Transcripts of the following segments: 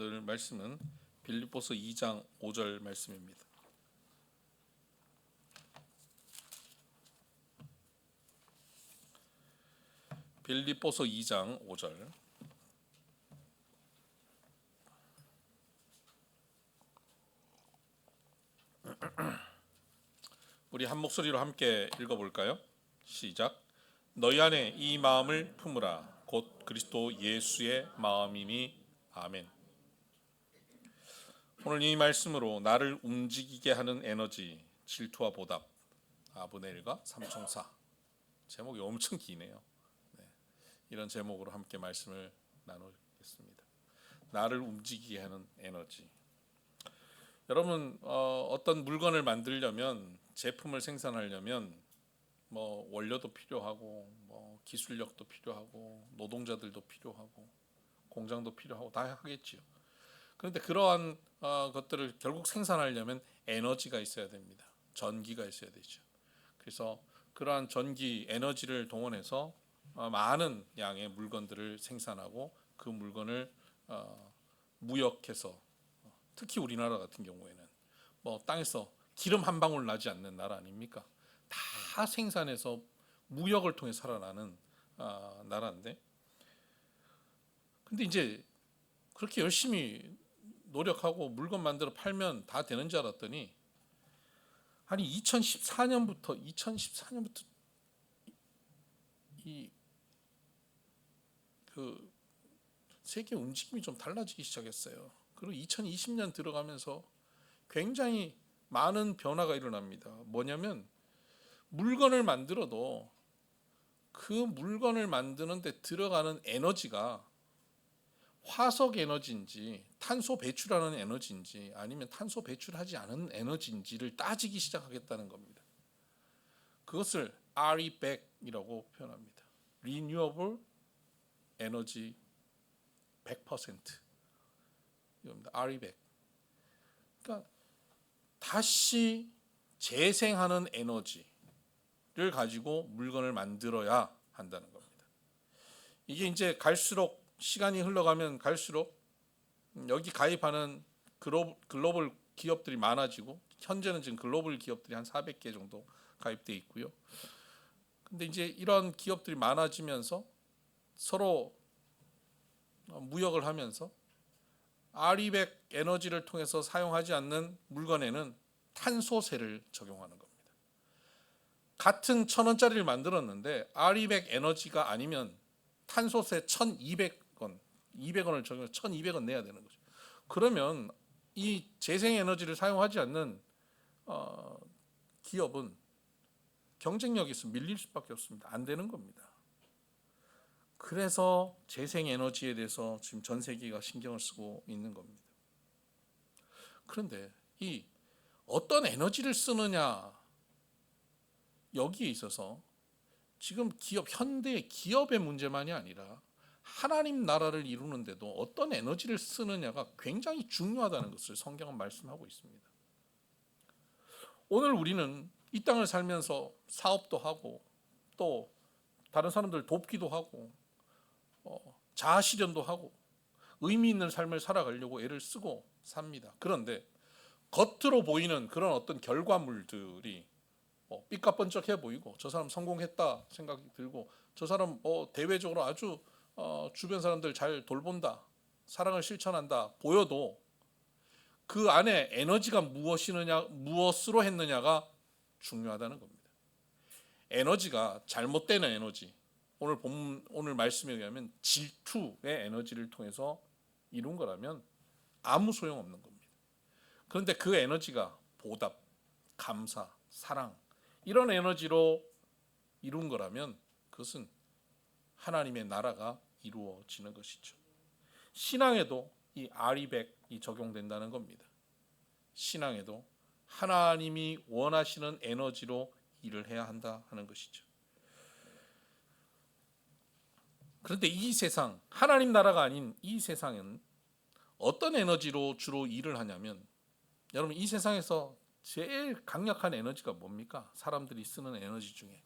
오늘 말씀은 빌립보서 2장 5절 말씀입니다. 빌립보서 2장 5절. 우리 한 목소리로 함께 읽어볼까요? 시작. 너희 안에 이 마음을 품으라. 곧 그리스도 예수의 마음이니. 아멘. 오늘 이 말씀으로 나를 움직이게 하는 에너지, 질투와 보답, 아분의 1과 삼총사. 제목이 엄청 기네요. 이런 제목으로 함께 말씀을 나누겠습니다. 나를 움직이게 하는 에너지. 여러분, 어떤 물건을 만들려면, 제품을 생산하려면 원료도 필요하고 기술력도 필요하고 노동자들도 필요하고 공장도 필요하고 다 하겠지요. 그런데 그러한 것들을 결국 생산하려면 에너지가 있어야 됩니다. 전기가 있어야 되죠. 그래서 그러한 전기 에너지를 동원해서 많은 양의 물건들을 생산하고 그 물건을 무역해서, 특히 우리나라 같은 경우에는 땅에서 기름 한 방울 나지 않는 나라 아닙니까? 다 생산해서 무역을 통해 살아나는 나라인데, 근데 이제 그렇게 열심히 노력하고 물건 만들어 팔면 다 되는 줄 알았더니, 아니 2014년부터 그 세계 움직임이 좀 달라지기 시작했어요. 그리고 2020년 들어가면서 굉장히 많은 변화가 일어납니다. 뭐냐면 물건을 만들어도 그 물건을 만드는 데 들어가는 에너지가 화석 에너지인지 탄소 배출하는 에너지인지 아니면 탄소 배출하지 않은 에너지인지를 따지기 시작하겠다는 겁니다. 그것을 RE100이라고 표현합니다. Renewable Energy 100%. 이겁니다. RE100. 그러니까 다시 재생하는 에너지를 가지고 물건을 만들어야 한다는 겁니다. 이게 이제 갈수록 시간이 흘러가면 갈수록 여기 가입하는 글로벌 기업들이 많아지고, 현재는 지금 글로벌 기업들이 한 400개 정도 가입되어 있고요. 근데 이제 이런 기업들이 많아지면서 서로 무역을 하면서 RE100 에너지를 통해서 사용하지 않는 물건에는 탄소세를 적용하는 겁니다. 같은 1,000원짜리를 만들었는데 RE100 에너지가 아니면 탄소세 1,200원, 200원을 적용해서 1,200원 내야 되는 거죠. 그러면 이 재생에너지를 사용하지 않는 기업은 경쟁력이 있어 밀릴 수밖에 없습니다. 안 되는 겁니다. 그래서 재생에너지에 대해서 지금 전 세계가 신경을 쓰고 있는 겁니다. 그런데 이 어떤 에너지를 쓰느냐, 여기에 있어서 지금 현대 기업의 문제만이 아니라 하나님 나라를 이루는데도 어떤 에너지를 쓰느냐가 굉장히 중요하다는 것을 성경은 말씀하고 있습니다. 오늘 우리는 이 땅을 살면서 사업도 하고 또 다른 사람들 돕기도 하고 자아실현도 하고 의미 있는 삶을 살아가려고 애를 쓰고 삽니다. 그런데 겉으로 보이는 그런 어떤 결과물들이 삐까뻔쩍해 보이고, 저 사람 성공했다 생각이 들고, 저 사람 대외적으로 아주 주변 사람들 잘 돌본다, 사랑을 실천한다 보여도 그 안에 에너지가 무엇으로 했느냐가 중요하다는 겁니다. 에너지가 잘못된 에너지, 오늘 말씀에 의하면 질투의 에너지를 통해서 이룬 거라면 아무 소용없는 겁니다. 그런데 그 에너지가 보답, 감사, 사랑, 이런 에너지로 이룬 거라면 그것은 하나님의 나라가 이루어지는 것이죠. 신앙에도 이 RE100이 적용된다는 겁니다. 신앙에도 하나님이 원하시는 에너지로 일을 해야 한다 하는 것이죠. 그런데 이 세상, 하나님 나라가 아닌 이 세상은 어떤 에너지로 주로 일을 하냐면, 여러분 이 세상에서 제일 강력한 에너지가 뭡니까? 사람들이 쓰는 에너지 중에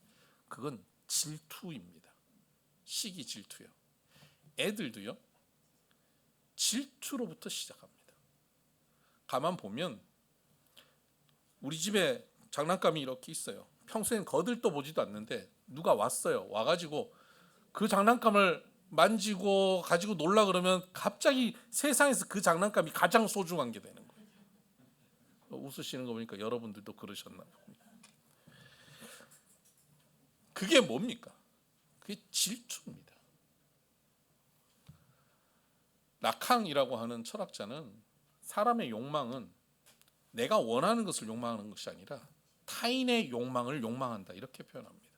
그건 질투입니다. 시기, 질투요. 애들도요, 질투로부터 시작합니다. 가만 보면 우리 집에 장난감이 이렇게 있어요. 평소엔 거들떠 보지도 않는데 누가 왔어요. 와가지고 그 장난감을 만지고 가지고 놀라 그러면 갑자기 세상에서 그 장난감이 가장 소중한 게 되는 거예요. 웃으시는 거 보니까 여러분들도 그러셨나 봅니다. 그게 뭡니까? 그게 질투입니다. 라캉이라고 하는 철학자는 사람의 욕망은 내가 원하는 것을 욕망하는 것이 아니라 타인의 욕망을 욕망한다 이렇게 표현합니다.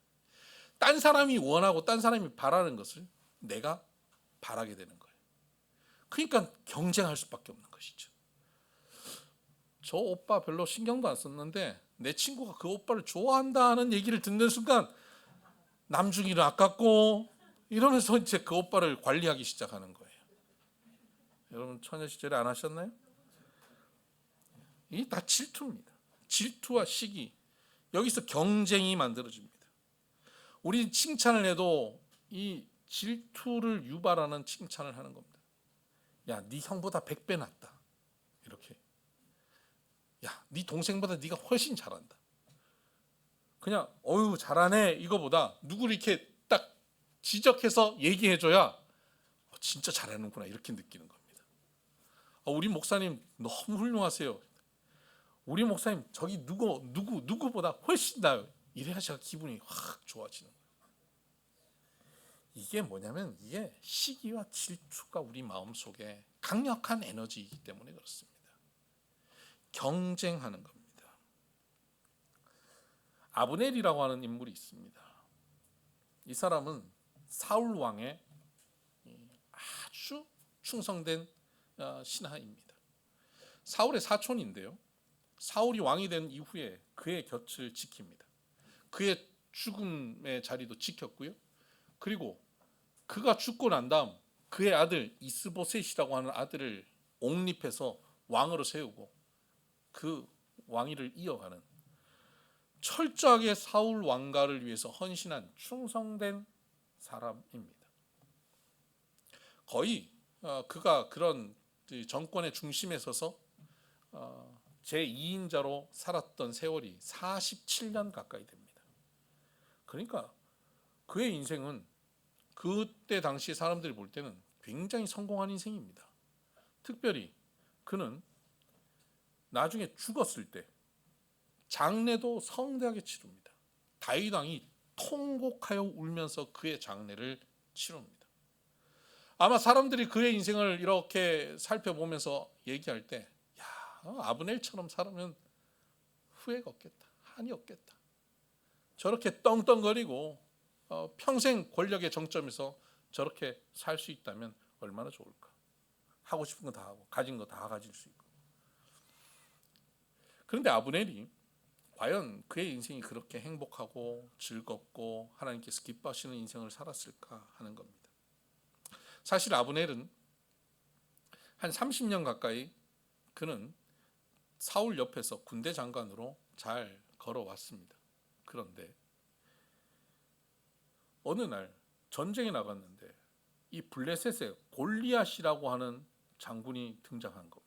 딴 사람이 원하고 딴 사람이 바라는 것을 내가 바라게 되는 거예요. 그러니까 경쟁할 수밖에 없는 것이죠. 저 오빠 별로 신경도 안 썼는데 내 친구가 그 오빠를 좋아한다는 얘기를 듣는 순간 남중이는 아깝고 이러면서 이제 그 오빠를 관리하기 시작하는 거예요. 여러분 처녀 시절에 안 하셨나요? 이게 다 질투입니다. 질투와 시기. 여기서 경쟁이 만들어집니다. 우리 칭찬을 해도 이 질투를 유발하는 칭찬을 하는 겁니다. 야, 네 형보다 100배 낫다. 이렇게. 야, 네 동생보다 네가 훨씬 잘한다. 그냥 어유 잘하네 이거보다 누구를 이렇게 딱 지적해서 얘기해줘야 진짜 잘하는구나 이렇게 느끼는 겁니다. 우리 목사님 너무 훌륭하세요. 우리 목사님 저기 누구보다 훨씬 나아요. 이래야 제가 기분이 확 좋아지는 거예요. 이게 뭐냐면 이게 시기와 질투가 우리 마음속에 강력한 에너지이기 때문에 그렇습니다. 경쟁하는 겁니다. 아브넬이라고 하는 인물이 있습니다. 이 사람은 사울 왕의 아주 충성된 신하입니다. 사울의 사촌인데요. 사울이 왕이 된 이후에 그의 곁을 지킵니다. 그의 죽음의 자리도 지켰고요. 그리고 그가 죽고 난 다음 그의 아들 이스보셋이라고 하는 아들을 옹립해서 왕으로 세우고 그 왕위를 이어가는 철저하게 사울 왕가를 위해서 헌신한 충성된 사람입니다. 거의 그가 그런 정권의 중심에 서서 제2인자로 살았던 세월이 47년 가까이 됩니다. 그러니까 그의 인생은 그때 당시 사람들이 볼 때는 굉장히 성공한 인생입니다. 특별히 그는 나중에 죽었을 때 장례도 성대하게 치릅니다. 다윗 왕이 통곡하여 울면서 그의 장례를 치릅니다. 아마 사람들이 그의 인생을 이렇게 살펴보면서 얘기할 때 아브넬처럼 살면 후회가 없겠다. 한이 없겠다. 저렇게 떵떵거리고 평생 권력의 정점에서 저렇게 살 수 있다면 얼마나 좋을까. 하고 싶은 거 다 하고 가진 거 다 가질 수 있고. 그런데 아브넬이 과연 그의 인생이 그렇게 행복하고 즐겁고 하나님께서 기뻐하시는 인생을 살았을까 하는 겁니다. 사실 아브넬은 한 30년 가까이 그는 사울 옆에서 군대 장관으로 잘 걸어왔습니다. 그런데 어느 날 전쟁에 나갔는데 이 블레셋의 골리앗이라고 하는 장군이 등장한 겁니다.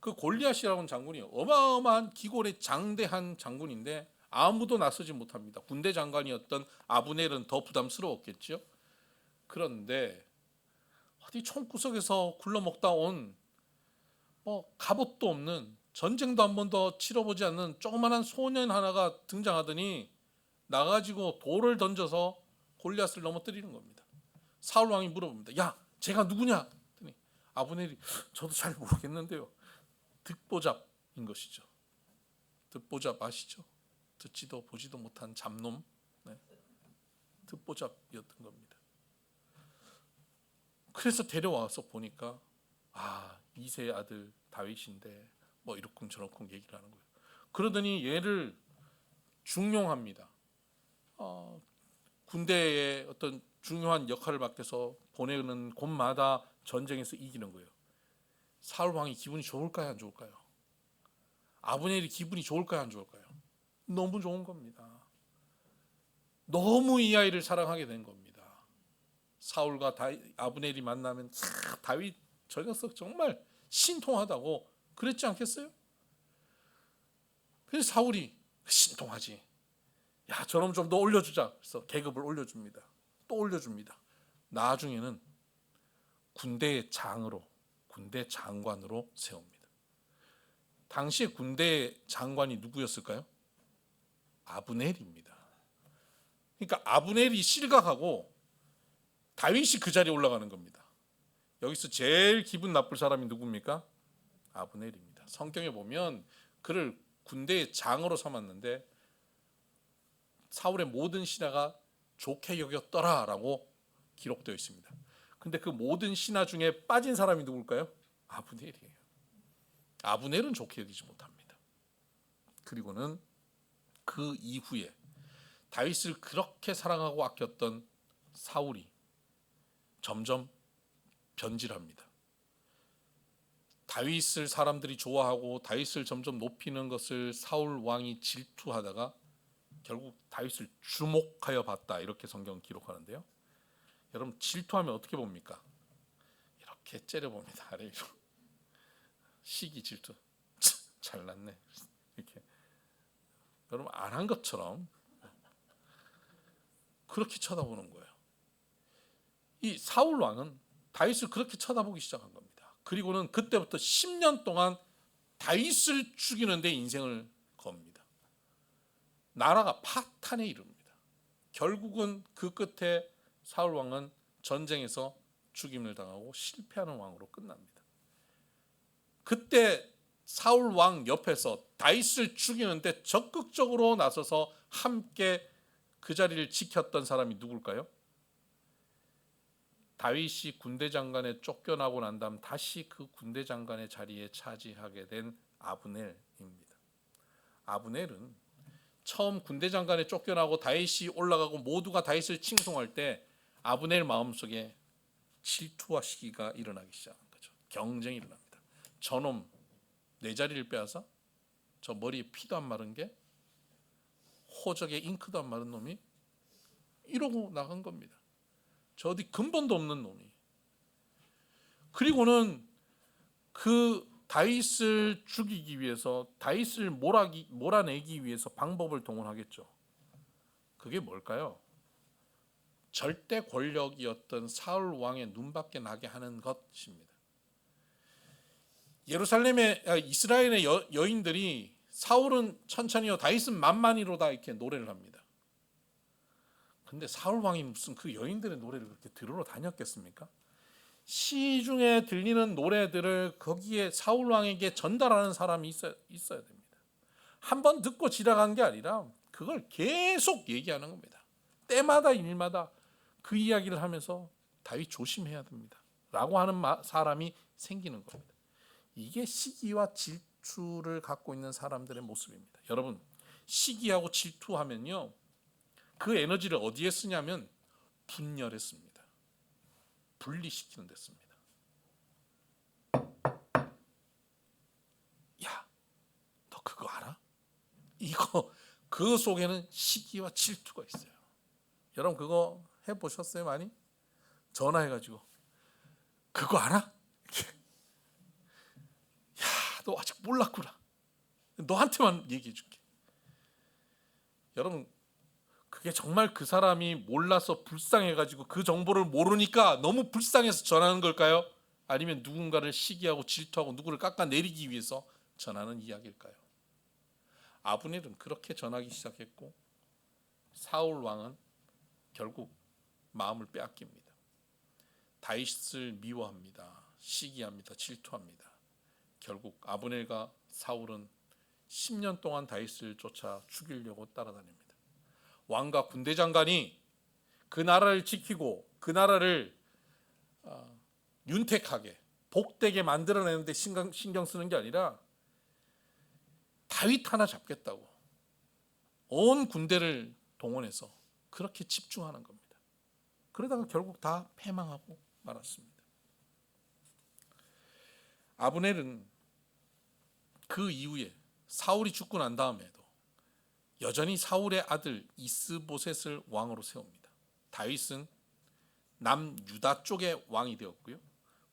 그 골리앗이라고 하는 장군이 어마어마한 기골의 장대한 장군인데 아무도 나서지 못합니다. 군대 장관이었던 아브넬은 더 부담스러웠겠죠. 그런데 어디 총구석에서 굴러먹다 온 갑옷도 없는 전쟁도 한 번도 치러보지 않는 조그만한 소년 하나가 등장하더니 나가지고 돌을 던져서 골리앗을 넘어뜨리는 겁니다. 사울 왕이 물어봅니다. 야, 제가 누구냐? 했더니 아브넬이 저도 잘 모르겠는데요. 듣보잡인 것이죠. 듣보잡 아시죠? 듣지도 보지도 못한 잡놈. 네. 듣보잡이었던 겁니다. 그래서 데려와서 보니까 이세의 아들 다윗인데 이렇쿵 저렇쿵 얘기를 하는 거예요. 그러더니 얘를 중용합니다. 군대의 어떤 중요한 역할을 맡겨서 보내는 곳마다 전쟁에서 이기는 거예요. 사울 왕이 기분이 좋을까요, 안 좋을까요? 아브넬이 기분이 좋을까요, 안 좋을까요? 너무 좋은 겁니다. 너무 이 아이를 사랑하게 된 겁니다. 사울과 아브넬이 만나면 다윗 저 녀석 정말 신통하다고 그랬지 않겠어요? 그래서 사울이 신통하지. 야, 저놈 좀 더 올려주자. 그래서 계급을 올려줍니다. 또 올려줍니다. 나중에는 군대의 장으로, 군대 장관으로 세웁니다. 당시에 군대 장관이 누구였을까요? 아브넬입니다. 그러니까 아브넬이 실각하고 다윗이 그 자리에 올라가는 겁니다. 여기서 제일 기분 나쁠 사람이 누굽니까? 아브넬입니다. 성경에 보면 그를 군대의 장으로 삼았는데 사울의 모든 신하가 좋게 여겼더라라고 기록되어 있습니다. 근데 그 모든 신하 중에 빠진 사람이 누굴까요? 아브넬이에요. 아브넬은 좋게 여기지 못합니다. 그리고는 그 이후에 다윗을 그렇게 사랑하고 아꼈던 사울이 점점 변질합니다. 다윗을 사람들이 좋아하고 다윗을 점점 높이는 것을 사울 왕이 질투하다가 결국 다윗을 주목하여 봤다, 이렇게 성경은 기록하는데요. 여러분, 질투하면 어떻게 봅니까? 이렇게 째려봅니다. 아래로. 시기 질투. 잘났네. 이렇게. 여러분, 안 한 것처럼 그렇게 쳐다보는 거예요. 이 사울 왕은 다윗을 그렇게 쳐다보기 시작한 겁니다. 그리고는 그때부터 10년 동안 다윗을 죽이는 데 인생을 겁니다. 나라가 파탄에 이릅니다. 결국은 그 끝에 사울 왕은 전쟁에서 죽임을 당하고 실패하는 왕으로 끝납니다. 그때 사울 왕 옆에서 다윗을 죽이는데 적극적으로 나서서 함께 그 자리를 지켰던 사람이 누굴까요? 다윗이 군대 장관에 쫓겨나고 난 다음 다시 그 군대 장관의 자리에 차지하게 된 아브넬입니다. 아브넬은 처음 군대 장관에 쫓겨나고 다윗이 올라가고 모두가 다윗을 칭송할 때 아브넬 마음속에 질투와 시기가 일어나기 시작한 거죠. 경쟁이 일어납니다. 저놈 내 자리를 빼앗아? 저 머리에 피도 안 마른 게, 호적에 잉크도 안 마른 놈이 이러고 나간 겁니다. 저 어디 근본도 없는 놈이. 그리고는 그 다윗을 죽이기 위해서, 다윗을 몰아내기 위해서 방법을 동원하겠죠. 그게 뭘까요? 절대 권력이었던 사울 왕의 눈밖에 나게 하는 것입니다. 예루살렘의 이스라엘의 여인들이 사울은 천천히요 다윗은 만만히로다 이렇게 노래를 합니다. 근데 사울 왕이 무슨 그 여인들의 노래를 그렇게 들으러 다녔겠습니까? 시중에 들리는 노래들을 거기에 사울 왕에게 전달하는 사람이 있어야 됩니다. 한 번 듣고 지나간 게 아니라 그걸 계속 얘기하는 겁니다. 때마다 일마다 그 이야기를 하면서 다윗 조심해야 됩니다 라고 하는 사람이 생기는 겁니다. 이게 시기와 질투를 갖고 있는 사람들의 모습입니다. 여러분, 시기하고 질투하면요, 그 에너지를 어디에 쓰냐면 분열에 씁니다. 분리시키는 데 씁니다. 야, 너 그거 알아? 이거 그 속에는 시기와 질투가 있어요. 여러분 그거 해보셨어요? 많이? 전화해가지고 그거 알아? 야, 너 아직 몰랐구나. 너한테만 얘기해줄게. 여러분, 그게 정말 그 사람이 몰라서 불쌍해가지고 그 정보를 모르니까 너무 불쌍해서 전하는 걸까요? 아니면 누군가를 시기하고 질투하고 누구를 깎아내리기 위해서 전하는 이야기일까요? 아브넬은 그렇게 전하기 시작했고 사울 왕은 결국 마음을 빼앗깁니다. 다윗을 미워합니다. 시기합니다. 질투합니다. 결국 아브넬과 사울은 10년 동안 다윗을 쫓아 죽이려고 따라다닙니다. 왕과 군대 장관이 그 나라를 지키고 그 나라를 윤택하게 복되게 만들어내는데 신경 쓰는 게 아니라 다윗 하나 잡겠다고 온 군대를 동원해서 그렇게 집중하는 겁니다. 그러다가 결국 다 패망하고 말았습니다. 아브넬은 그 이후에 사울이 죽고 난 다음에도 여전히 사울의 아들 이스보셋을 왕으로 세웁니다. 다윗은 남유다 쪽의 왕이 되었고요.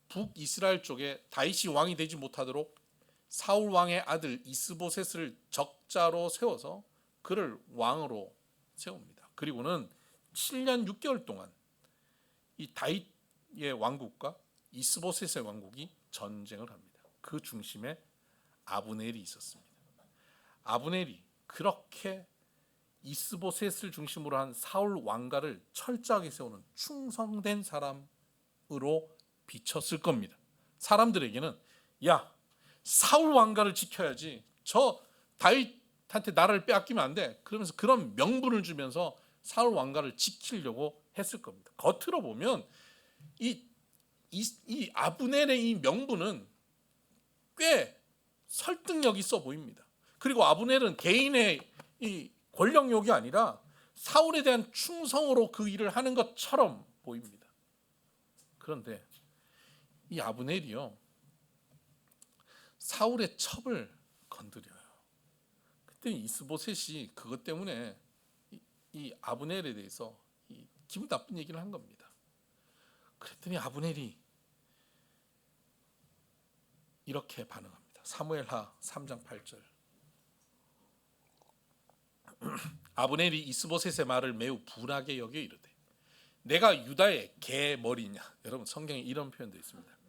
북이스라엘 쪽에 다윗이 왕이 되지 못하도록 사울 왕의 아들 이스보셋을 적자로 세워서 그를 왕으로 세웁니다. 그리고는 7년 6개월 동안 이 다윗의 왕국과 이스보셋의 왕국이 전쟁을 합니다. 그 중심에 아브넬이 있었습니다. 아브넬이 그렇게 이스보셋을 중심으로 한 사울 왕가를 철저하게 세우는 충성된 사람으로 비쳤을 겁니다. 사람들에게는 야, 사울 왕가를 지켜야지, 저 다윗한테 나라를 빼앗기면 안 돼, 그러면서 그런 명분을 주면서 사울 왕가를 지키려고 했을 겁니다. 겉으로 보면 이 아브넬의 이 명분은 꽤 설득력 있어 보입니다. 그리고 아브넬은 개인의 이 권력욕이 아니라 사울에 대한 충성으로 그 일을 하는 것처럼 보입니다. 그런데 이 아브넬이요, 사울의 첩을 건드려요. 그때 이스보셋이 그것 때문에 이 아브넬에 대해서 기분 나쁜 얘기를 한 겁니다. 그랬더니 아브넬이 이렇게 반응합니다. 사무엘하 3장 8절. 아브넬이 이스보셋의 말을 매우 분하게 여겨 이르되 내가 유다의 개 머리냐. 여러분 성경에 이런 표현도 있습니다.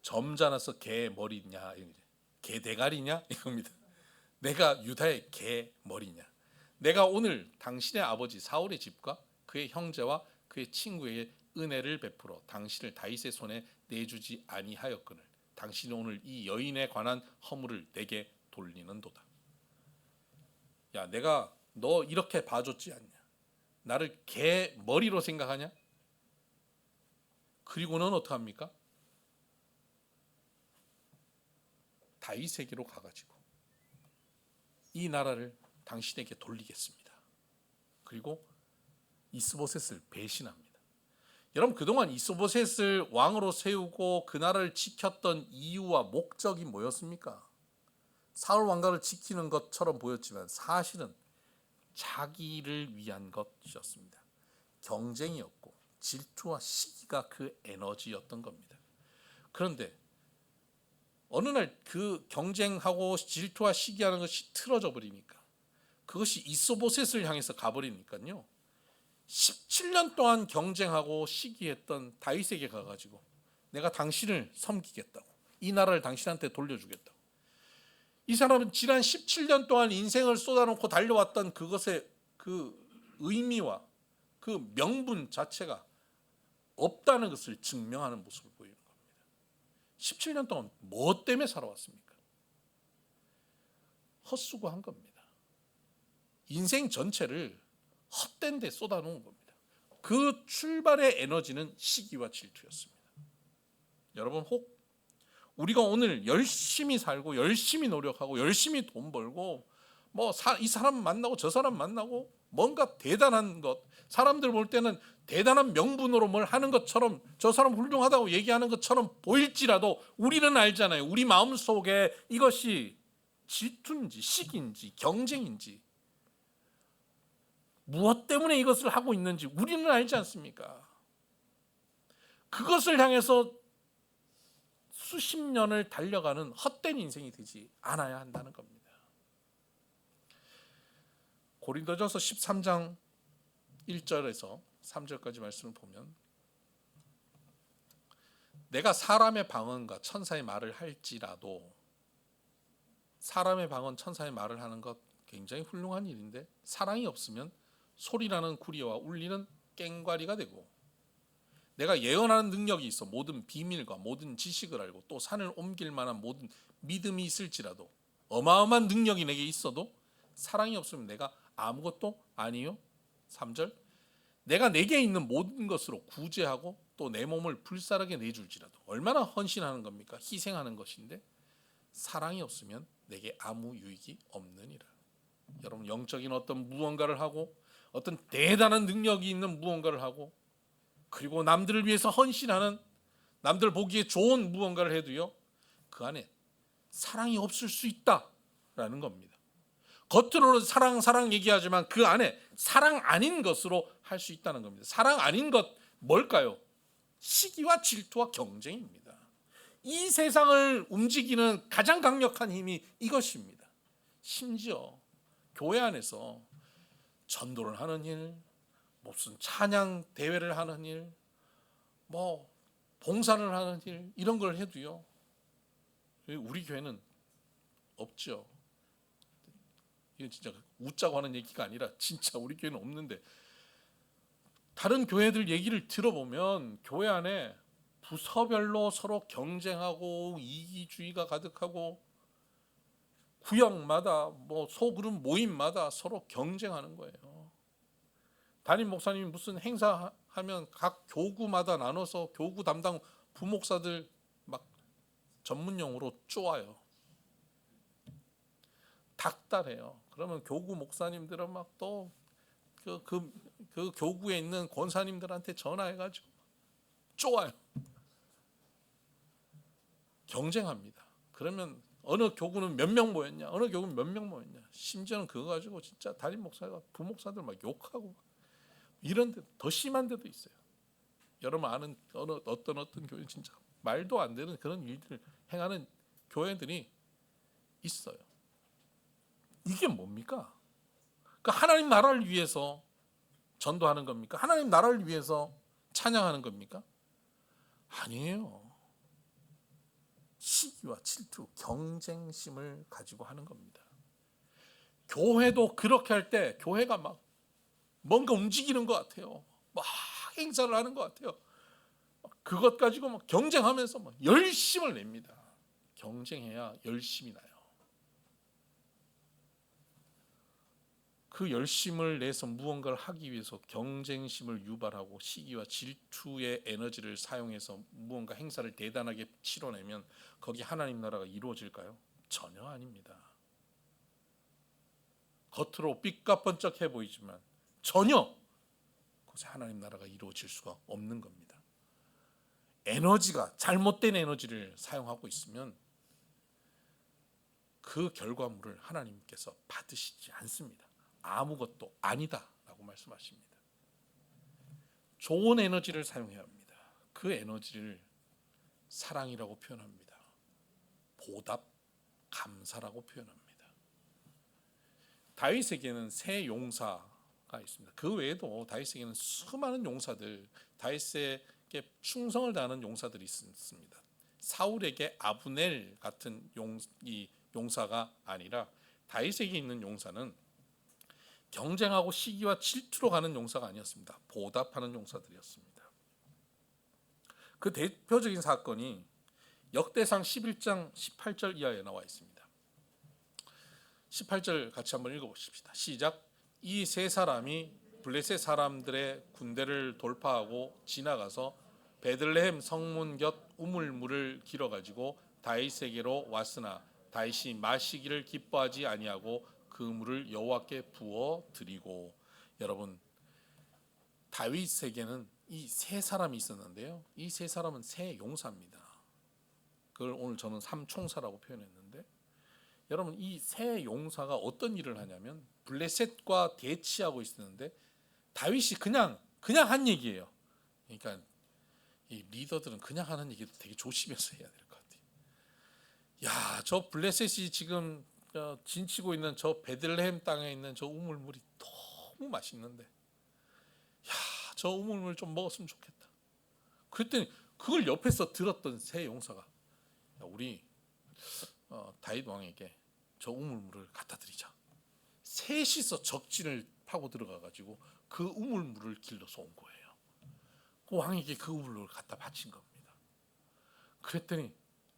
점잖아서 개 머리냐, 개 대가리냐 이겁니다. 내가 유다의 개 머리냐. 내가 오늘 당신의 아버지 사울의 집과 그의 형제와 그의 친구에게 은혜를 베풀어 당신을 다윗의 손에 내주지 아니하였거늘 당신은 오늘 이 여인에 관한 허물을 내게 돌리는도다. 야, 내가 너 이렇게 봐줬지 않냐? 나를 개 머리로 생각하냐? 그리고는 어떡합니까? 다윗에게로 가가지고 이 나라를 당신에게 돌리겠습니다. 그리고 이스보셋을 배신합니다. 여러분, 그동안 이스보셋을 왕으로 세우고 그 나라를 지켰던 이유와 목적이 뭐였습니까? 사울 왕가를 지키는 것처럼 보였지만 사실은 자기를 위한 것이었습니다. 경쟁이었고 질투와 시기가 그 에너지였던 겁니다. 그런데 어느 날 그 경쟁하고 질투와 시기하는 것이 틀어져 버리니까, 그것이 이스보셋을 향해서 가버리니까요, 17년 동안 경쟁하고 시기했던 다윗에게 가가지고 내가 당신을 섬기겠다고, 이 나라를 당신한테 돌려주겠다고. 이 사람은 지난 17년 동안 인생을 쏟아놓고 달려왔던 그것의 그 의미와 그 명분 자체가 없다는 것을 증명하는 모습을 보이는 겁니다. 17년 동안 뭐 때문에 살아왔습니까? 헛수고한 겁니다. 인생 전체를 헛된 데 쏟아놓은 겁니다. 그 출발의 에너지는 시기와 질투였습니다. 여러분, 혹 우리가 오늘 열심히 살고 열심히 노력하고 열심히 돈 벌고 이 사람 만나고 저 사람 만나고 뭔가 대단한 것, 사람들 볼 때는 대단한 명분으로 뭘 하는 것처럼, 저 사람 훌륭하다고 얘기하는 것처럼 보일지라도 우리는 알잖아요. 우리 마음속에 이것이 질투인지 시기인지 경쟁인지 무엇 때문에 이것을 하고 있는지 우리는 알지 않습니까? 그것을 향해서 수십 년을 달려가는 헛된 인생이 되지 않아야 한다는 겁니다. 고린도전서 13장 1절에서 3절까지 말씀을 보면, 내가 사람의 방언과 천사의 말을 할지라도, 사람의 방언 천사의 말을 하는 것 굉장히 훌륭한 일인데 사랑이 없으면 소리나는 구리와 울리는 꽹과리가 되고, 내가 예언하는 능력이 있어 모든 비밀과 모든 지식을 알고 또 산을 옮길 만한 모든 믿음이 있을지라도, 어마어마한 능력이 내게 있어도 사랑이 없으면 내가 아무것도 아니요. 3절, 내가 내게 있는 모든 것으로 구제하고 또 내 몸을 불사르게 내줄지라도, 얼마나 헌신하는 겁니까? 희생하는 것인데 사랑이 없으면 내게 아무 유익이 없느니라. 여러분, 영적인 어떤 무언가를 하고 어떤 대단한 능력이 있는 무언가를 하고 그리고 남들을 위해서 헌신하는, 남들 보기에 좋은 무언가를 해도요, 그 안에 사랑이 없을 수 있다라는 겁니다. 겉으로는 사랑 얘기하지만 그 안에 사랑 아닌 것으로 할 수 있다는 겁니다. 사랑 아닌 것 뭘까요? 시기와 질투와 경쟁입니다. 이 세상을 움직이는 가장 강력한 힘이 이것입니다. 심지어 교회 안에서 전도를 하는 일, 무슨 찬양 대회를 하는 일, 뭐 봉사를 하는 일, 이런 걸 해도요, 우리 교회는 없죠. 이건 진짜 웃자고 하는 얘기가 아니라 진짜 우리 교회는 없는데, 다른 교회들 얘기를 들어보면 교회 안에 부서별로 서로 경쟁하고 이기주의가 가득하고, 구역마다 뭐 소그룹 모임마다 서로 경쟁하는 거예요. 담임 목사님이 무슨 행사하면 각 교구마다 나눠서 교구 담당 부목사들 막 전문용어로 쪼아요. 닥달해요. 그러면 교구 목사님들은 막 또 그 교구에 있는 권사님들한테 전화해가지고 쪼아요. 경쟁합니다. 그러면 어느 교구는 몇 명 모였냐, 어느 교구는 몇 명 모였냐, 심지어는 그거 가지고 진짜 담임 목사가 부목사들 막 욕하고, 이런 데 더 심한 데도 있어요. 여러분 아는 어떤 교회 진짜 말도 안 되는 그런 일들을 행하는 교회들이 있어요. 이게 뭡니까? 그러니까 하나님 나라를 위해서 전도하는 겁니까? 하나님 나라를 위해서 찬양하는 겁니까? 아니에요. 시기와 질투, 경쟁심을 가지고 하는 겁니다. 교회도 그렇게 할 때 교회가 막 뭔가 움직이는 것 같아요. 막 행사를 하는 것 같아요. 그것 가지고 막 경쟁하면서 막 열심을 냅니다. 경쟁해야 열심이 나요. 그 열심을 내서 무언가를 하기 위해서 경쟁심을 유발하고 시기와 질투의 에너지를 사용해서 무언가 행사를 대단하게 치러내면 거기 하나님 나라가 이루어질까요? 전혀 아닙니다. 겉으로 삐까뻔쩍해 보이지만 전혀 그것에 하나님 나라가 이루어질 수가 없는 겁니다. 에너지가 잘못된 에너지를 사용하고 있으면 그 결과물을 하나님께서 받으시지 않습니다. 아무것도 아니다라고 말씀하십니다. 좋은 에너지를 사용해야 합니다. 그 에너지를 사랑이라고 표현합니다. 보답, 감사라고 표현합니다. 다윗에게는 세 용사가 있습니다. 그 외에도 다윗에게는 수많은 용사들, 다윗에게 충성을 다하는 용사들이 있습니다. 사울에게 아브넬 같은 용사가 아니라 다윗에게 있는 용사는 경쟁하고 시기와 질투로 가는 용사가 아니었습니다. 보답하는 용사들이었습니다. 그 대표적인 사건이 역대상 11장 18절 이하에 나와 있습니다. 18절 같이 한번 읽어보십시다. 시작. 이 세 사람이 블레셋 사람들의 군대를 돌파하고 지나가서 베들레헴 성문 곁 우물물을 길어가지고 다윗에게로 왔으나 다윗이 마시기를 기뻐하지 아니하고 그 물을 여호와께 부어 드리고. 여러분, 다윗에게는 이 세 사람이 있었는데요, 이 세 사람은 세 용사입니다. 그걸 오늘 저는 삼총사라고 표현했는데, 여러분 이 세 용사가 어떤 일을 하냐면 블레셋과 대치하고 있었는데 다윗이 그냥 한 얘기예요. 그러니까 이 리더들은 그냥 하는 얘기도 되게 조심해서 해야 될 것 같아요. 야, 저 블레셋이 지금 진치고 있는 저 베들레헴 땅에 있는 저 우물물이 너무 맛있는데, 야, 저 우물물 좀 먹었으면 좋겠다. 그랬더니 그걸 옆에서 들었던 세 용사가, 야, 우리 다윗 왕에게 저 우물물을 갖다 드리자. 셋이서 적진을 파고 들어가가지고 그 우물물을 길러서 온 거예요. 그 왕에게 그 우물물을 갖다 바친 겁니다. 그랬더니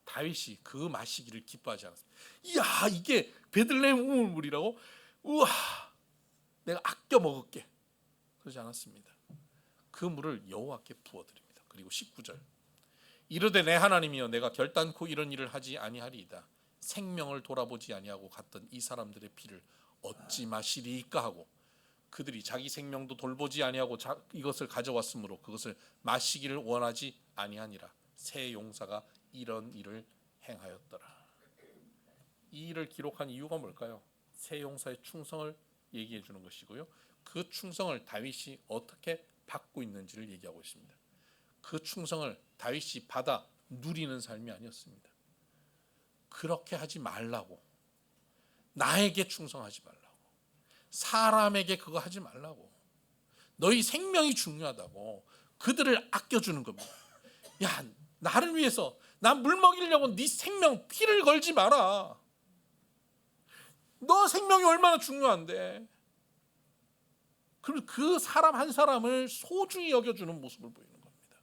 다윗이 그 마시기를 기뻐하지 않았습니다. 이야, 이게 베들레헴 우물물이라고? 우와, 내가 아껴 먹을게. 그러지 않았습니다. 그 물을 여호와께 부어드립니다. 그리고 19절. 이르되 내 하나님이여, 내가 결단코 이런 일을 하지 아니하리이다. 생명을 돌아보지 아니하고 갔던 이 사람들의 피를 어찌 마시리이까 하고, 그들이 자기 생명도 돌보지 아니하고 이것을 가져왔으므로 그것을 마시기를 원하지 아니하니라. 세 용사가 이런 일을 행하였더라. 이 일을 기록한 이유가 뭘까요? 세 용사의 충성을 얘기해 주는 것이고요, 그 충성을 다윗이 어떻게 받고 있는지를 얘기하고 있습니다. 그 충성을 다윗이 받아 누리는 삶이 아니었습니다. 그렇게 하지 말라고, 나에게 충성하지 말라고, 사람에게 그거 하지 말라고, 너희 생명이 중요하다고 그들을 아껴주는 겁니다. 야, 나를 위해서, 나 물 먹이려고 네 생명 피를 걸지 마라. 너 생명이 얼마나 중요한데. 그리고 그 사람 한 사람을 소중히 여겨주는 모습을 보이는 겁니다.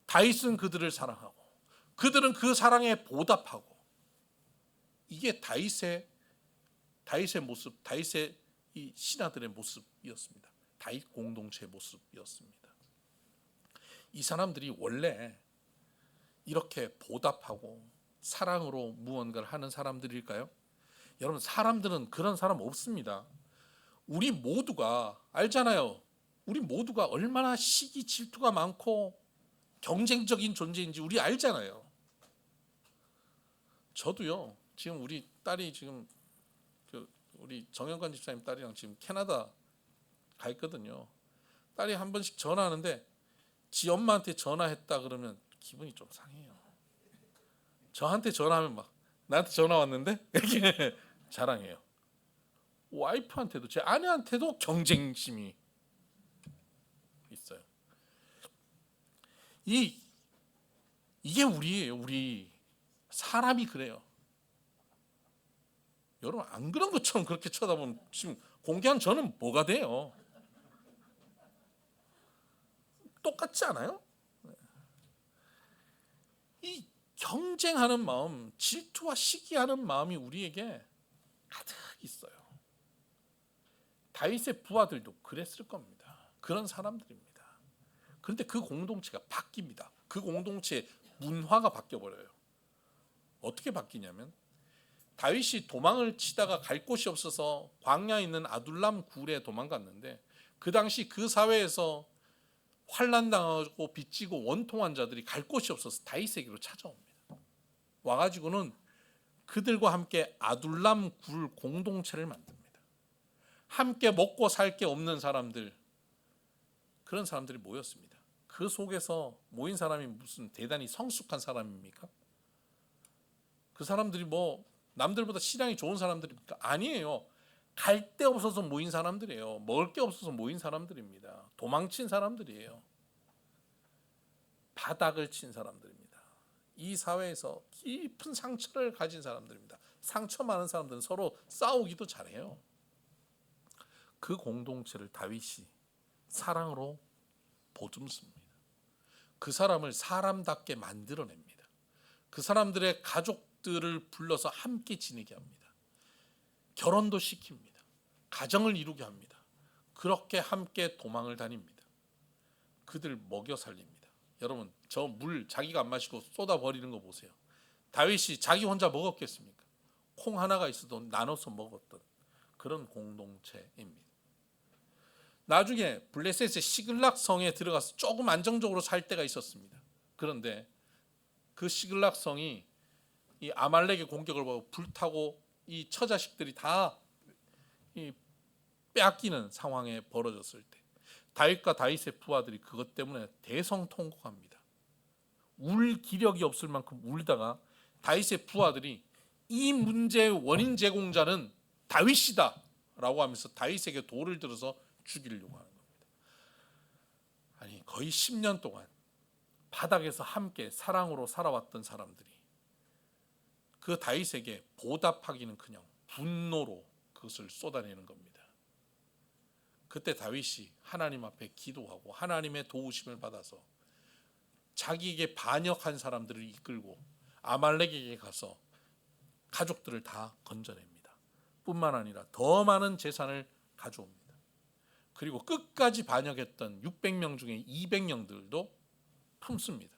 다윗은 그들을 사랑하고 그들은 그 사랑에 보답하고, 이게 다윗의 모습, 다윗의 이 신하들의 모습이었습니다. 다윗 공동체의 모습이었습니다. 이 사람들이 원래 이렇게 보답하고 사랑으로 무언가를 하는 사람들일까요? 여러분, 사람들은 그런 사람 없습니다. 우리 모두가 알잖아요. 우리 모두가 얼마나 시기 질투가 많고 경쟁적인 존재인지 우리 알잖아요. 저도요. 지금 우리 딸이 지금 우리 정영관 집사님 딸이랑 지금 캐나다 가 있거든요. 딸이 한 번씩 전화하는데 지 엄마한테 전화했다 그러면 기분이 좀 상해요. 저한테 전화하면 막 나한테 전화 왔는데 이렇게 자랑해요. 와이프한테도, 제 아내한테도 경쟁심이 있어요. 이게 우리예요. 우리 사람이 그래요. 여러분, 안 그런 것처럼 그렇게 쳐다보면 지금 공개한 저는 뭐가 돼요? 똑같지 않아요? 이 경쟁하는 마음, 질투와 시기하는 마음이 우리에게 가득 있어요. 다윗의 부하들도 그랬을 겁니다. 그런 사람들입니다. 그런데 그 공동체가 바뀝니다. 그 공동체의 문화가 바뀌어버려요. 어떻게 바뀌냐면, 다윗이 도망을 치다가 갈 곳이 없어서 광야에 있는 아둘람 굴에 도망갔는데, 그 당시 그 사회에서 환난당하고 빚지고 원통한 자들이 갈 곳이 없어서 다윗에게로 찾아옵니다. 와가지고는 그들과 함께 아둘람 굴 공동체를 만듭니다. 함께 먹고 살 게 없는 사람들, 그런 사람들이 모였습니다. 그 속에서 모인 사람이 무슨 대단히 성숙한 사람입니까? 그 사람들이 뭐 남들보다 신앙이 좋은 사람들입니까? 아니에요. 갈 데 없어서 모인 사람들이에요. 먹을 게 없어서 모인 사람들입니다. 도망친 사람들이에요. 바닥을 친 사람들입니다. 이 사회에서 깊은 상처를 가진 사람들입니다. 상처 많은 사람들은 서로 싸우기도 잘해요. 그 공동체를 다윗이 사랑으로 보듬습니다. 그 사람을 사람답게 만들어냅니다. 그 사람들의 가족들을 불러서 함께 지내게 합니다. 결혼도 시킵니다. 가정을 이루게 합니다. 그렇게 함께 도망을 다닙니다. 그들 먹여 살립니다. 여러분, 저 물 자기가 안 마시고 쏟아 버리는 거 보세요. 다윗이 자기 혼자 먹었겠습니까? 콩 하나가 있어도 나눠서 먹었던 그런 공동체입니다. 나중에 블레셋의 시글락 성에 들어가서 조금 안정적으로 살 때가 있었습니다. 그런데 그 시글락 성이 이 아말렉의 공격을 받고 불타고 이 처자식들이 다 빼앗기는 상황에 벌어졌을 때, 다윗과 다윗의 부하들이 그것 때문에 대성통곡합니다. 울 기력이 없을 만큼 울다가 다윗의 부하들이 이 문제의 원인 제공자는 다윗이다 라고 하면서 다윗에게 돌을 들어서 죽이려고 하는 겁니다. 아니, 거의 10년 동안 바닥에서 함께 사랑으로 살아왔던 사람들이 그 다윗에게 보답하기는커녕 분노로 그것을 쏟아내는 겁니다. 그때 다윗이 하나님 앞에 기도하고 하나님의 도우심을 받아서 자기에게 반역한 사람들을 이끌고 아말렉에게 가서 가족들을 다 건져냅니다. 뿐만 아니라 더 많은 재산을 가져옵니다. 그리고 끝까지 반역했던 600명 중에 200명들도 품습니다.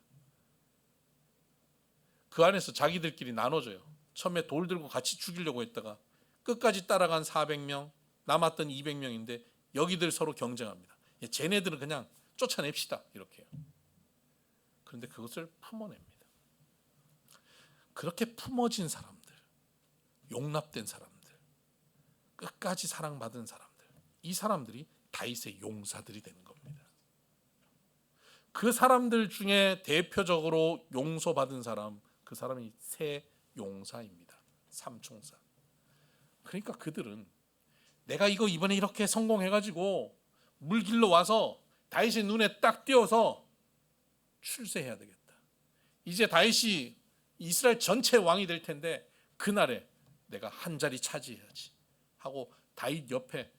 그 안에서 자기들끼리 나눠줘요. 처음에 돌 들고 같이 죽이려고 했다가 끝까지 따라간 400명, 남았던 200명인데 여기들 서로 경쟁합니다. 쟤네들은 그냥 쫓아냅시다 이렇게요. 그런데 그것을 품어냅니다. 그렇게 품어진 사람들, 용납된 사람들, 끝까지 사랑받은 사람들, 이 사람들이 다윗의 용사들이 되는 겁니다. 그 사람들 중에 대표적으로 용서받은 사람, 그 사람이 세 용사입니다. 삼총사. 그러니까 그들은 내가 이거 이번에 이렇게 성공해가지고 물길로 와서 다윗의 눈에 딱 띄어서 출세해야 되겠다. 이제 다윗이 이스라엘 전체 왕이 될 텐데 그날에 내가 한 자리 차지해야지 하고 다윗 옆에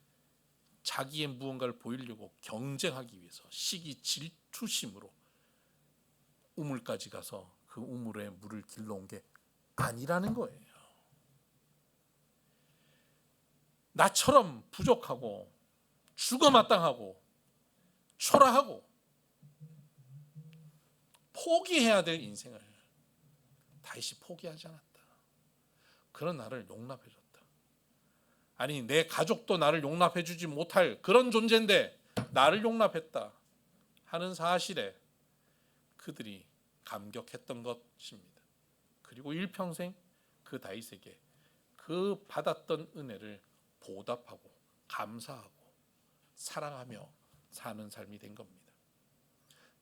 자기의 무언가를 보이려고 경쟁하기 위해서 시기 질투심으로 우물까지 가서 그 우물에 물을 길러온 게 아니라는 거예요. 나처럼 부족하고 죽어마땅하고 초라하고 포기해야 될 인생을 다윗이 포기하지 않았다. 그런 나를 용납해줬다. 아니 내 가족도 나를 용납해주지 못할 그런 존재인데 나를 용납했다 하는 사실에 그들이 감격했던 것입니다. 그리고 일평생 그 다윗에게 그 받았던 은혜를 보답하고 감사하고 사랑하며 사는 삶이 된 겁니다.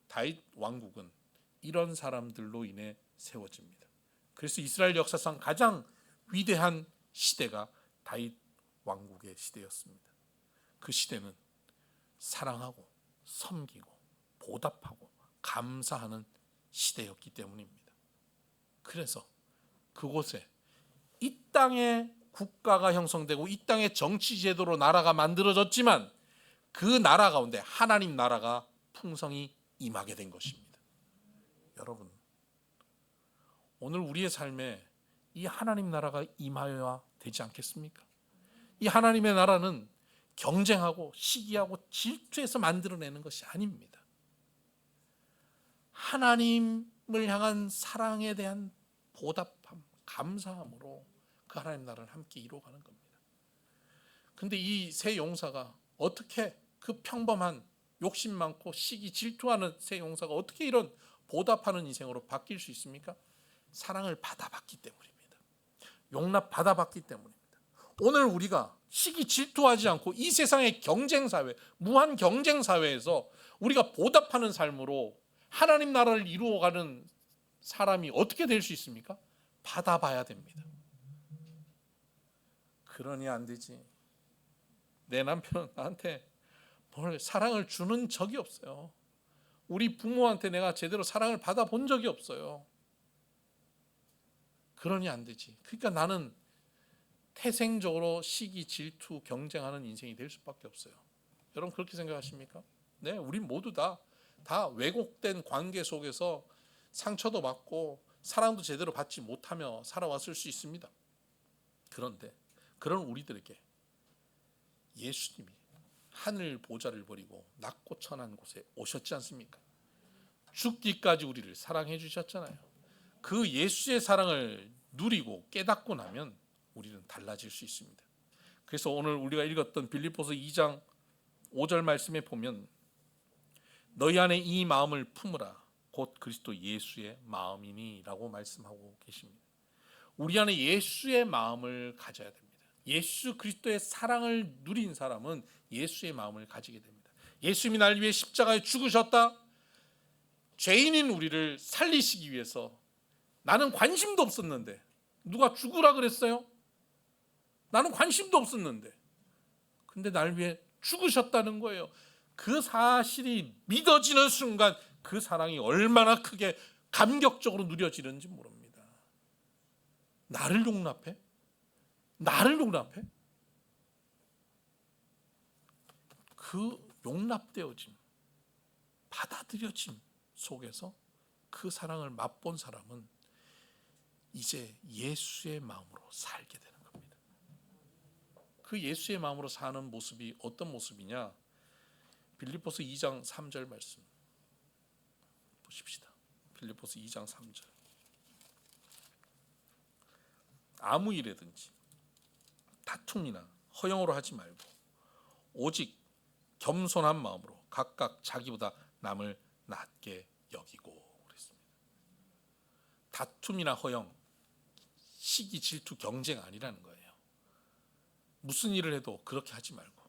다윗 왕국은 이런 사람들로 인해 세워집니다. 그래서 이스라엘 역사상 가장 위대한 시대가 다윗 왕국의 시대였습니다. 그 시대는 사랑하고 섬기고 보답하고 감사하는 시대였기 때문입니다. 그래서 그곳에 이 땅에 국가가 형성되고 이 땅의 정치 제도로 나라가 만들어졌지만 그 나라 가운데 하나님 나라가 풍성히 임하게 된 것입니다. 여러분, 오늘 우리의 삶에 이 하나님 나라가 임하여야 되지 않겠습니까? 이 하나님의 나라는 경쟁하고 시기하고 질투해서 만들어내는 것이 아닙니다. 하나님을 향한 사랑에 대한 보답함, 감사함으로 그 하나님 나라를 함께 이루어가는 겁니다. 근데 이 세 용사가 어떻게 그 평범한 욕심 많고 시기 질투하는 세 용사가 어떻게 이런 보답하는 인생으로 바뀔 수 있습니까? 사랑을 받아봤기 때문입니다. 용납 받아봤기 때문입니다. 오늘 우리가 시기 질투하지 않고 이 세상의 경쟁사회, 무한 경쟁사회에서 우리가 보답하는 삶으로 하나님 나라를 이루어가는 사람이 어떻게 될 수 있습니까? 받아봐야 됩니다. 그러니 안 되지. 내 남편은 나한테 뭘 사랑을 주는 적이 없어요. 우리 부모한테 내가 제대로 사랑을 받아본 적이 없어요. 그러니 안 되지. 그러니까 나는 태생적으로 시기, 질투, 경쟁하는 인생이 될 수밖에 없어요. 여러분 그렇게 생각하십니까? 네, 우리 모두 다 왜곡된 관계 속에서 상처도 받고 사랑도 제대로 받지 못하며 살아왔을 수 있습니다. 그런데 그런 우리들에게 예수님이 하늘 보좌를 버리고 낮고 천한 곳에 오셨지 않습니까? 죽기까지 우리를 사랑해 주셨잖아요. 그 예수의 사랑을 누리고 깨닫고 나면 우리는 달라질 수 있습니다. 그래서 오늘 우리가 읽었던 빌립보서 2장 5절 말씀에 보면 너희 안에 이 마음을 품으라 곧 그리스도 예수의 마음이니 라고 말씀하고 계십니다. 우리 안에 예수의 마음을 가져야 됩니다. 예수 그리스도의 사랑을 누린 사람은 예수의 마음을 가지게 됩니다. 예수님이 날 위해 십자가에 죽으셨다. 죄인인 우리를 살리시기 위해서 나는 관심도 없었는데 누가 죽으라 그랬어요? 나는 관심도 없었는데 근데 날 위해 죽으셨다는 거예요. 그 사실이 믿어지는 순간 그 사랑이 얼마나 크게 감격적으로 누려지는지 모릅니다. 나를 용납해? 나를 용납해? 그 용납되어짐, 받아들여짐 속에서 그 사랑을 맛본 사람은 이제 예수의 마음으로 살게 되는 겁니다. 그 예수의 마음으로 사는 모습이 어떤 모습이냐? 빌립보서 2장 3절 말씀 보십시다. 빌립보서 2장 3절. 아무 일에든지 다툼이나 허영으로 하지 말고 오직 겸손한 마음으로 각각 자기보다 남을 낮게 여기고 그랬습니다. 다툼이나 허영, 시기, 질투, 경쟁 아니라는 거예요. 무슨 일을 해도 그렇게 하지 말고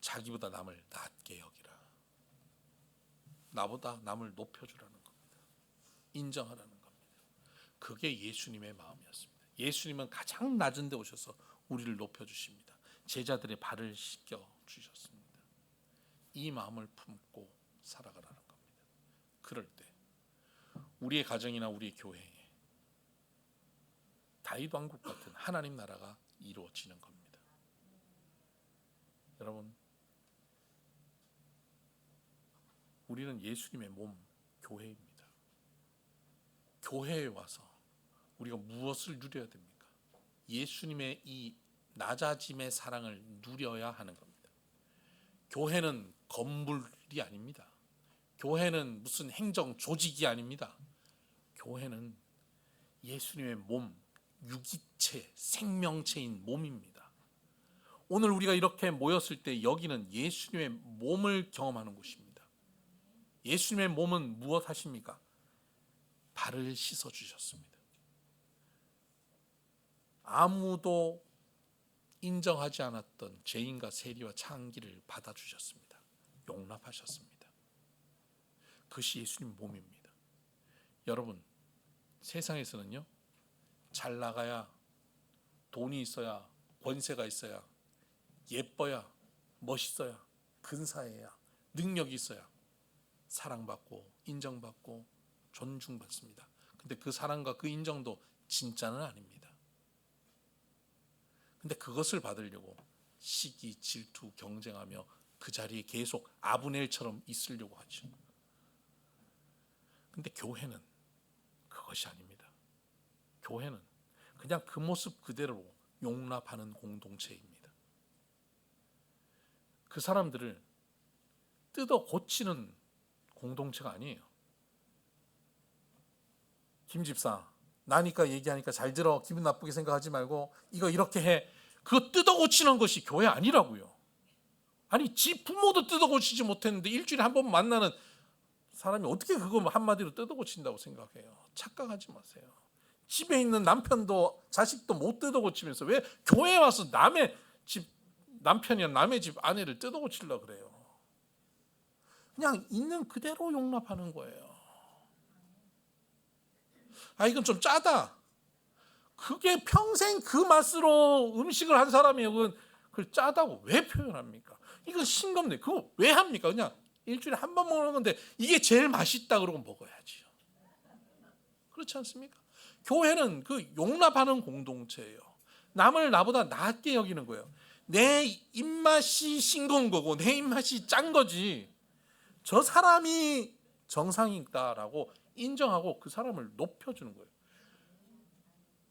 자기보다 남을 낮게 여기라. 나보다 남을 높여주라는 겁니다. 인정하라는 겁니다. 그게 예수님의 마음이었습니다. 예수님은 가장 낮은 데 오셔서 우리를 높여주십니다. 제자들의 발을 씻겨 주셨습니다. 이 마음을 품고 살아가라는 겁니다. 그럴 때 우리의 가정이나 우리의 교회에 다윗 왕국 같은 하나님 나라가 이루어지는 겁니다. 여러분, 우리는 예수님의 몸, 교회입니다. 교회에 와서 우리가 무엇을 누려야 됩니까? 예수님의 이 낮아짐의 사랑을 누려야 하는 겁니다. 교회는 건물이 아닙니다. 교회는 무슨 행정 조직이 아닙니다. 교회는 예수님의 몸, 유기체, 생명체인 몸입니다. 오늘 우리가 이렇게 모였을 때 여기는 예수님의 몸을 경험하는 곳입니다. 예수님의 몸은 무엇 하십니까? 발을 씻어 주셨습니다. 아무도 인정하지 않았던 죄인과 세리와 창기를 받아주셨습니다. 용납하셨습니다. 그것이 예수님 몸입니다. 여러분, 세상에서는요, 잘 나가야, 돈이 있어야, 권세가 있어야, 예뻐야, 멋있어야, 근사해야, 능력이 있어야 사랑받고 인정받고 존중받습니다. 근데 그 사랑과 그 인정도 진짜는 아닙니다. 근데 그것을 받으려고 시기, 질투, 경쟁하며 그 자리에 계속 아브넬처럼 있으려고 하죠. 근데 교회는 그것이 아닙니다. 교회는 그냥 그 모습 그대로 용납하는 공동체입니다. 그 사람들을 뜯어 고치는 공동체가 아니에요. 김 집사, 나니까 얘기하니까 잘 들어, 기분 나쁘게 생각하지 말고 이거 이렇게 해, 그거 뜯어 고치는 것이 교회 아니라고요. 아니, 지 부모도 뜯어 고치지 못했는데 일주일에 한 번 만나는 사람이 어떻게 그거 한마디로 뜯어 고친다고 생각해요? 착각하지 마세요. 집에 있는 남편도 자식도 못 뜯어 고치면서 왜 교회에 와서 남의 집 남편이나 남의 집 아내를 뜯어 고치려고 그래요? 그냥 있는 그대로 용납하는 거예요. 아, 이건 좀 짜다. 그게 평생 그 맛으로 음식을 한 사람이에요. 그걸 짜다고 왜 표현합니까? 이건 싱겁네. 그거 왜 합니까? 그냥 일주일에 한 번 먹는 건데 이게 제일 맛있다 그러고 먹어야지요. 그렇지 않습니까? 교회는 그 용납하는 공동체예요. 남을 나보다 낫게 여기는 거예요. 내 입맛이 싱거운 거고 내 입맛이 짠 거지. 저 사람이 정상이다라고 인정하고 그 사람을 높여주는 거예요.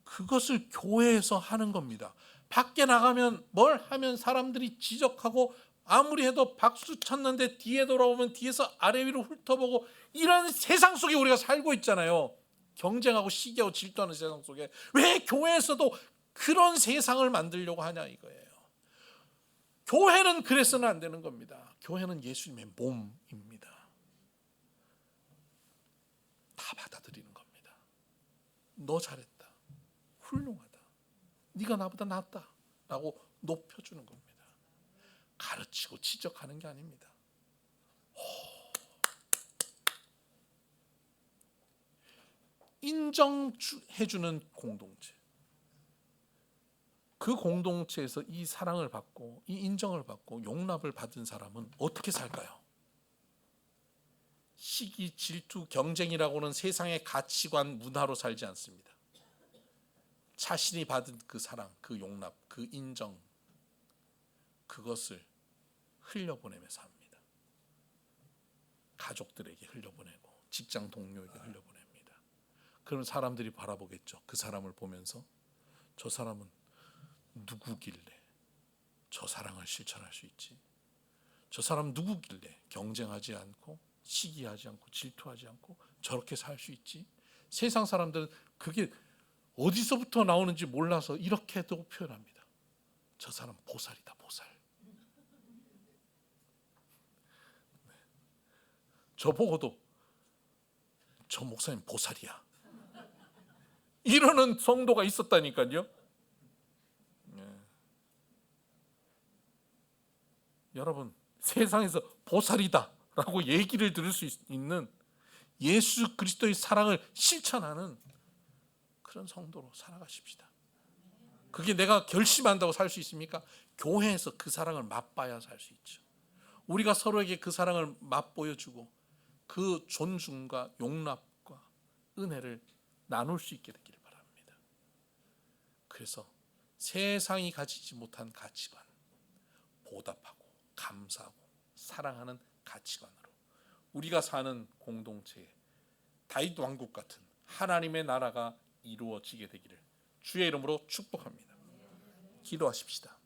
그것을 교회에서 하는 겁니다. 밖에 나가면 뭘 하면 사람들이 지적하고 아무리 해도 박수 쳤는데 뒤에 돌아오면 뒤에서 아래 위로 훑어보고 이런 세상 속에 우리가 살고 있잖아요. 경쟁하고 시기하고 질투하는 세상 속에 왜 교회에서도 그런 세상을 만들려고 하냐 이거예요. 교회는 그래서는 안 되는 겁니다. 교회는 예수님의 몸입니다. 다 받아들이는 겁니다. 너 잘했다. 훌륭하다. 네가 나보다 낫다. 라고 높여주는 겁니다. 가르치고 지적하는 게 아닙니다. 인정해주는 공동체. 그 공동체에서 이 사랑을 받고 이 인정을 받고 용납을 받은 사람은 어떻게 살까요? 시기, 질투, 경쟁이라고는 세상의 가치관, 문화로 살지 않습니다. 자신이 받은 그 사랑, 그 용납, 그 인정, 그것을 흘려보내면서 합니다. 가족들에게 흘려보내고 직장 동료에게 흘려보냅니다. 그럼 사람들이 바라보겠죠. 그 사람을 보면서 저 사람은 누구길래 저 사랑을 실천할 수 있지? 저 사람 누구길래 경쟁하지 않고 시기하지 않고 질투하지 않고 저렇게 살 수 있지? 세상 사람들은 그게 어디서부터 나오는지 몰라서 이렇게도 표현합니다. 저 사람 보살이다, 보살. 저보고도 저 목사님 보살이야 이러는 성도가 있었다니까요. 여러분, 세상에서 보살이다 라고 얘기를 들을 수 있는 예수 그리스도의 사랑을 실천하는 그런 성도로 살아가십시다. 그게 내가 결심한다고 살 수 있습니까? 교회에서 그 사랑을 맛봐야 살 수 있죠. 우리가 서로에게 그 사랑을 맛보여주고 그 존중과 용납과 은혜를 나눌 수 있게 되기를 바랍니다. 그래서 세상이 가지지 못한 가치관, 보답하고 감사하고 사랑하는 가치관으로 우리가 사는 공동체에 다윗 왕국 같은 하나님의 나라가 이루어지게 되기를 주의 이름으로 축복합니다. 기도하십시다.